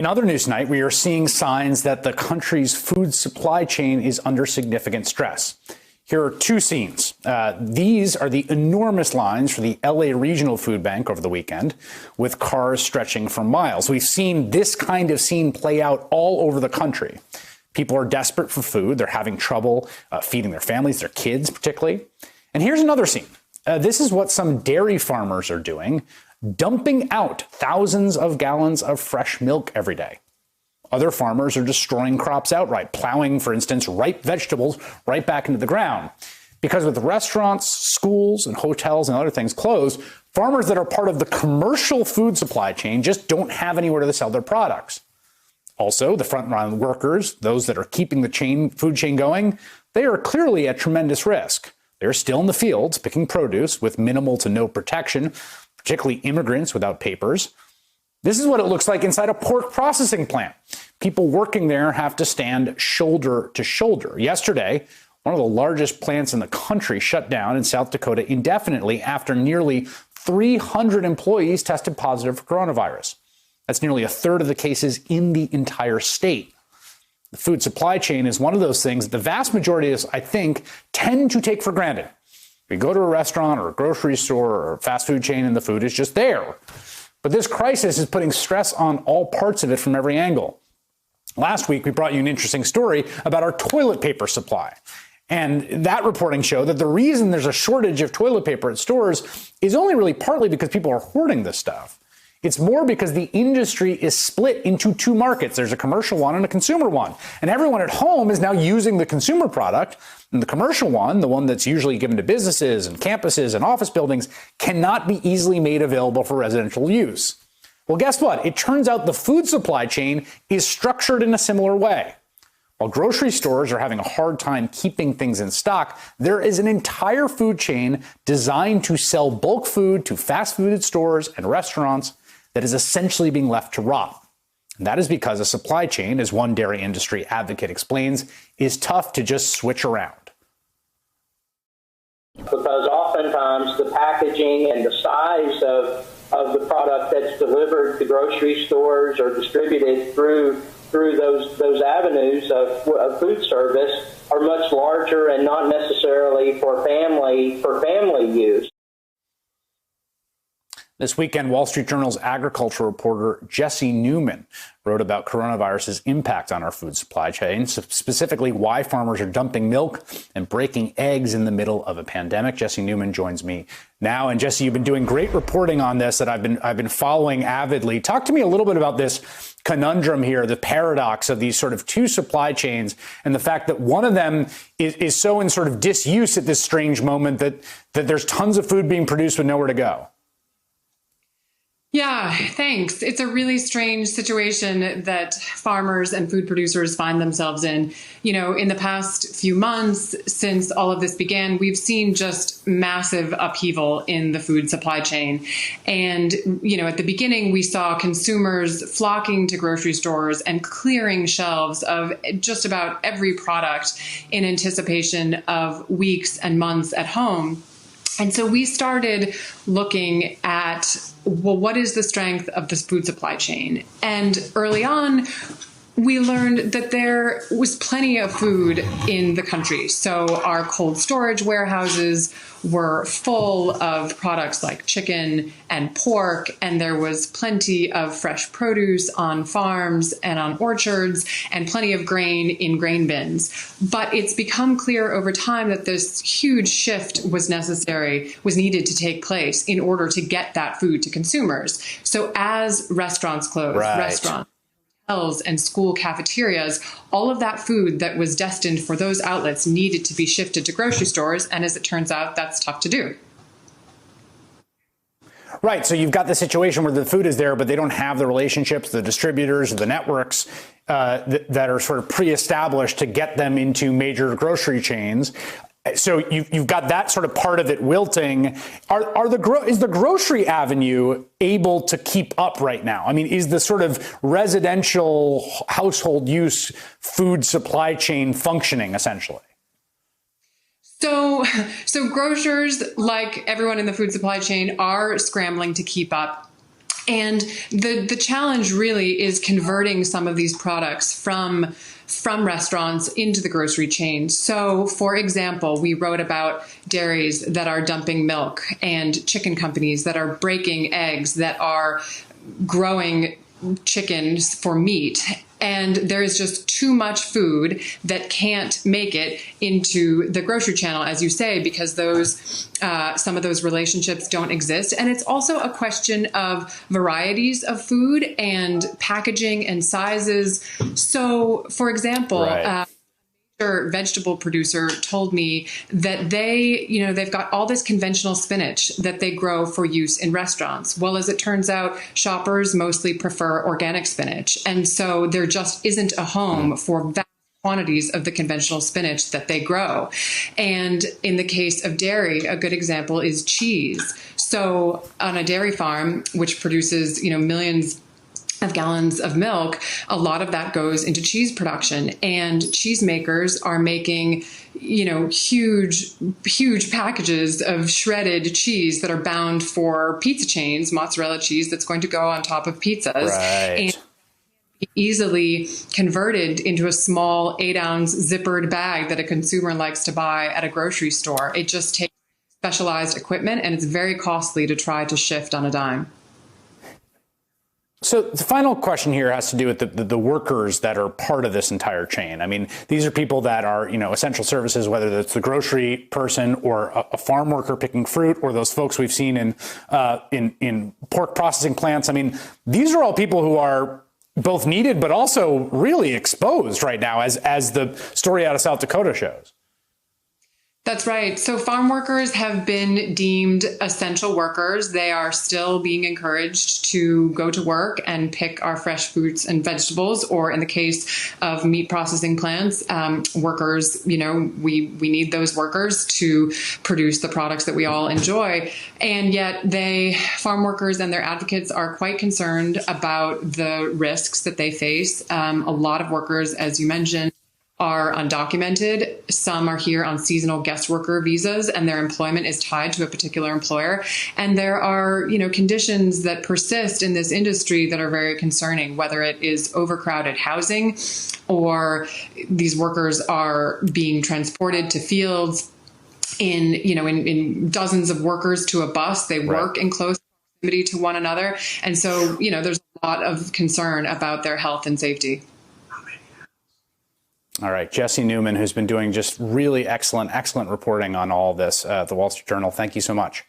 In other news tonight, we are seeing signs that the country's food supply chain is under significant stress. Here are two scenes. These are the enormous lines for the LA Regional Food Bank over the weekend, with cars stretching for miles. We've seen this kind of scene play out all over the country. People are desperate for food. They're having trouble feeding their families, their kids particularly. And here's another scene. This is what some dairy farmers are doing, dumping out thousands of gallons of fresh milk every day. Other farmers are destroying crops outright, plowing, for instance, ripe vegetables right back into the ground. Because with restaurants, schools, and hotels and other things closed, farmers that are part of the commercial food supply chain just don't have anywhere to sell their products. Also, the frontline workers, those that are keeping the food chain going, they are clearly at tremendous risk. They're still in the fields picking produce with minimal to no protection, particularly immigrants without papers. This is what it looks like inside a pork processing plant. People working there have to stand shoulder to shoulder. Yesterday, one of the largest plants in the country shut down in South Dakota indefinitely after nearly 300 employees tested positive for coronavirus. That's nearly a third of the cases in the entire state. The food supply chain is one of those things that the vast majority of us, I think, tend to take for granted. We go to a restaurant or a grocery store or a fast food chain and the food is just there. But this crisis is putting stress on all parts of it from every angle. Last week, we brought you an interesting story about our toilet paper supply. And that reporting showed that the reason there's a shortage of toilet paper at stores is only really partly because people are hoarding this stuff. It's more because the industry is split into two markets. There's a commercial one and a consumer one. And everyone at home is now using the consumer product. And the commercial one, the one that's usually given to businesses and campuses and office buildings, cannot be easily made available for residential use. Well, guess what? It turns out the food supply chain is structured in a similar way. While grocery stores are having a hard time keeping things in stock, there is an entire food chain designed to sell bulk food to fast food stores and restaurants that is essentially being left to rot. And that is because a supply chain, as one dairy industry advocate explains, is tough to just switch around. Because oftentimes the packaging and the size of the product that's delivered to grocery stores or distributed through those avenues of food service are much larger and not necessarily for family use. This weekend, Wall Street Journal's agriculture reporter Jesse Newman wrote about coronavirus's impact on our food supply chain, specifically why farmers are dumping milk and breaking eggs in the middle of a pandemic. Jesse Newman joins me now. And Jesse, you've been doing great reporting on this that I've been following avidly. Talk to me a little bit about this conundrum here, the paradox of these sort of two supply chains and the fact that one of them is so in sort of disuse at this strange moment that there's tons of food being produced with nowhere to go. Yeah, thanks. It's a really strange situation that farmers and food producers find themselves in. You know, in the past few months since all of this began, we've seen just massive upheaval in the food supply chain. And, you know, at the beginning, we saw consumers flocking to grocery stores and clearing shelves of just about every product in anticipation of weeks and months at home. And so we started looking at, well, what is the strength of this food supply chain? And early on, we learned that there was plenty of food in the country. So our cold storage warehouses were full of products like chicken and pork, and there was plenty of fresh produce on farms and on orchards, and plenty of grain in grain bins. But it's become clear over time that this huge shift was needed to take place in order to get that food to consumers. So as restaurants closed, hotels and school cafeterias, all of that food that was destined for those outlets needed to be shifted to grocery stores. And as it turns out, that's tough to do. Right. So you've got the situation where the food is there, but they don't have the relationships, the distributors, the networks that are sort of pre-established to get them into major grocery chains. So you've got that sort of part of it wilting. Is the grocery avenue able to keep up right now? I mean, is the sort of residential household use food supply chain functioning essentially? So grocers, like everyone in the food supply chain, are scrambling to keep up. And the challenge really is converting some of these products from restaurants into the grocery chain. So, for example, we wrote about dairies that are dumping milk and chicken companies that are breaking eggs, that are growing chickens for meat. And there is just too much food that can't make it into the grocery channel, as you say, because some of those relationships don't exist. And it's also a question of varieties of food and packaging and sizes. So, for example, Right. Vegetable producer told me that they've got all this conventional spinach that they grow for use in restaurants. Well, as it turns out, shoppers mostly prefer organic spinach. And so there just isn't a home for vast quantities of the conventional spinach that they grow. And in the case of dairy, a good example is cheese. So on a dairy farm, which produces, millions of gallons of milk, a lot of that goes into cheese production, and cheesemakers are making, huge packages of shredded cheese that are bound for pizza chains, mozzarella cheese that's going to go on top of pizzas. Right. And easily converted into a small 8-ounce zippered bag that a consumer likes to buy at a grocery store. It just takes specialized equipment, and it's very costly to try to shift on a dime. So the final question here has to do with the workers that are part of this entire chain. I mean, these are people that are, essential services, whether that's the grocery person or a farm worker picking fruit, or those folks we've seen in pork processing plants. I mean, these are all people who are both needed, but also really exposed right now, as the story out of South Dakota shows. That's right. So farm workers have been deemed essential workers. They are still being encouraged to go to work and pick our fresh fruits and vegetables, or in the case of meat processing plants, workers, we need those workers to produce the products that we all enjoy. And yet farm workers and their advocates are quite concerned about the risks that they face. A lot of workers, as you mentioned, are undocumented. Some are here on seasonal guest worker visas, and their employment is tied to a particular employer. And there are, conditions that persist in this industry that are very concerning, whether it is overcrowded housing, or these workers are being transported to fields in dozens of workers to a bus. They work in close proximity to one another. And so, there's a lot of concern about their health and safety. All right. Jesse Newman, who's been doing just really excellent reporting on all this at the Wall Street Journal. Thank you so much.